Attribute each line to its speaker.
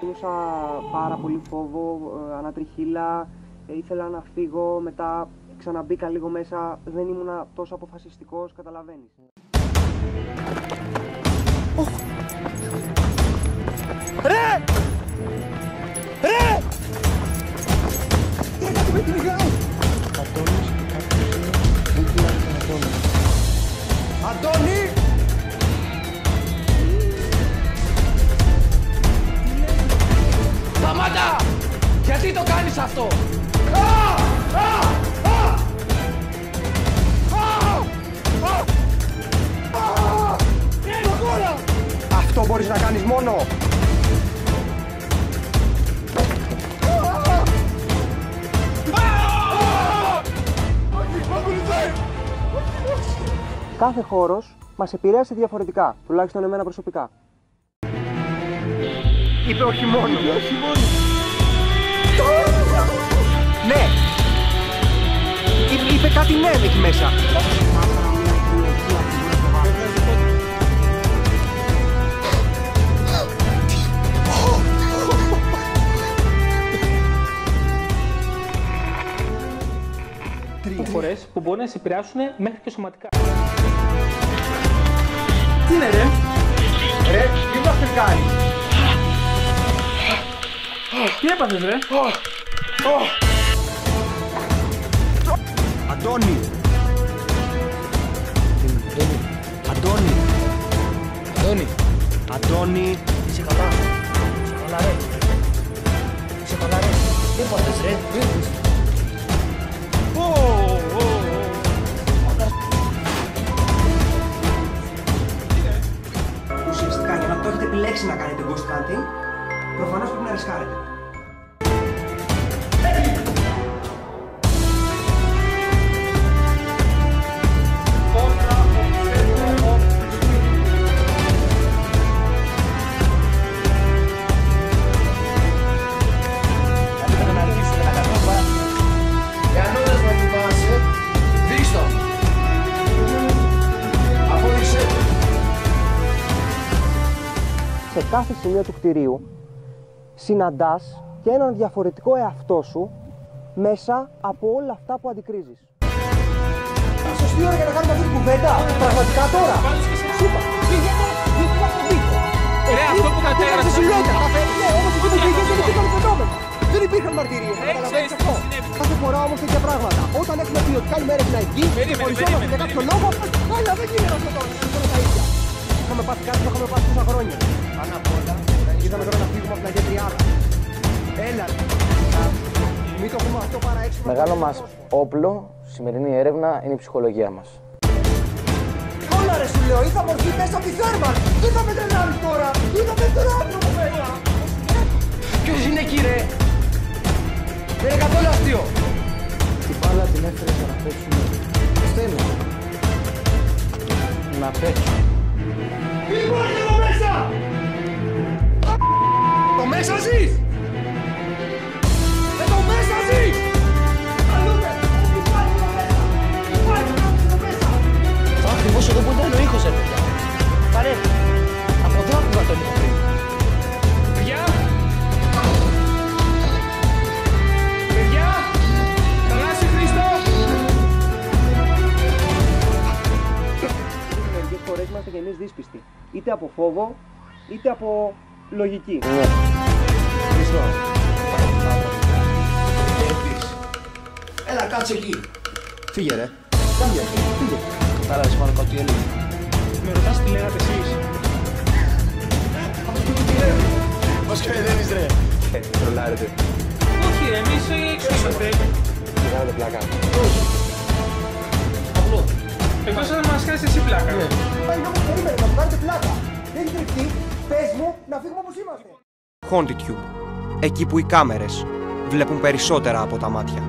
Speaker 1: Ένιωσα πάρα πολύ φόβο, ανατριχύλα, ήθελα να φύγω, μετά ξαναμπήκα λίγο μέσα, δεν ήμουνα τόσο αποφασιστικός, καταλαβαίνεις.
Speaker 2: Ρε! Ρε! Τι έκανε με την Ιγάου! Αντώνης και κάποιος είναι, δεν κοιτάζει τον Αντώνη. Αντώνη! Σταμάτα! Γιατί το κάνεις αυτό! Αυτό μπορείς να κάνεις μόνο!
Speaker 1: Κάθε χώρος μας επηρέασε διαφορετικά, τουλάχιστον εμένα προσωπικά.
Speaker 2: Είπε όχι μόνο. Όχι μόνο. Ναι. Είπε κάτι ναι εκεί μέσα.
Speaker 3: Φορές που μπορεί να σε επηρεάσουν μέχρι και σωματικά.
Speaker 2: Τι είναι ρε? Ρε, τι μας φρικάρεις?
Speaker 3: Τι έπαθες ρε?
Speaker 2: Αντώνη! Αντώνη! Αντώνη! Αντώνη! Είσαι καλά? Είσαι καλά ρε? Είσαι καλά ρε? Τι έπαθες ρε? Τι έπαθες? Ουσιαστικά για να το έχετε επιλέξει να κάνετε ghost hunting, προφανώς πρέπει να ρισκάρετε.
Speaker 1: Σε κάθε σημείο του κτηρίου συναντάς και έναν διαφορετικό εαυτό σου μέσα από όλα αυτά που αντικρίζεις.
Speaker 2: Σωστή ώρα για να κάνουμε αυτή την κουβέντα, πραγματικά τώρα. Σου είπα, πήγαινε δίπλα στον τοίχο.
Speaker 3: Αυτό που κατέγραψε.
Speaker 2: Ναι, όμως εκεί που πήγαινε δεν υπήρχαν φαινόμενα. Δεν υπήρχαν μαρτυρίες, καταλαβαίνεις αυτό. Κάθε φορά όμως τέτοια πράγματα. Όταν έχουμε πει ότι κάνουμε έρευνα εκεί και χωριζόμαστε για κάποιο λόγο, αλλά δεν γίνεται αυτό τώρα, είναι τα ίδια. Είχαμε πάθει κάτι που είχαμε πάθει τόσα χρόνια. Πάνω απ' όλα, είδαμε τώρα να φύγουμε από την Αγία Τριάδα. Έλα, μην το πούμε αυτό παρά έξω.
Speaker 4: Μεγάλο μας όπλο, σημερινή έρευνα, είναι η ψυχολογία μας.
Speaker 2: Όλα ρε σου λέω, είχα μορφή μέσα από τη θέρμα. Δεν θα με τρελάνεις τώρα. Είδαμε τον άνθρωπο μέσα. Ποιος είναι εκεί ρε? Δεν είναι καθόλου αστείο.
Speaker 4: Την μπάλα την έφερες για να παίξουμε. Στέλνω. Να παίξω.
Speaker 2: Τι υπάρχει εδώ μέσα! Το μέσα ζεις! Εδώ μέσα ζεις! Αλλούτε! Τι υπάρχει εδώ μέσα! Τι υπάρχει εδώ μέσα!
Speaker 4: Το ακριβώς εδώ που ήταν ο ήχος ρε παιδιά. Πάρε. Από εδώ άκουγα τον ήχο πριν.
Speaker 3: Παιδιά! Παιδιά! Θανάση Χριστό!
Speaker 1: Μερικές φορές είμαστε και εμείς δύσπιστοι, είτε από φόβο, είτε από λογική.
Speaker 2: Χριστό. Έλα κάτσε εκεί. Φύγε ρε. Φύγε.
Speaker 4: Κατάλαβες πάνω κάτω τι έλεγε.
Speaker 3: Με ρωτάς τι λέγατε εσείς.
Speaker 2: Μας κρεδένεις ρε.
Speaker 4: Τρολάρετε.
Speaker 3: Όχι ρε, εμείς έξω είμαστε.
Speaker 4: Τι κάνετε πλάκα.
Speaker 2: Απλό.
Speaker 3: Εκτός αν μας κάνεις εσύ πλάκα.
Speaker 2: Πάει όμως περίμενε να μου κάνετε πλάκα. Δεν έχει κρυφτεί. Πες μου να φύγουμε όπως είμαστε.
Speaker 5: HauntedTube. Εκεί που οι κάμερες βλέπουν περισσότερα από τα μάτια.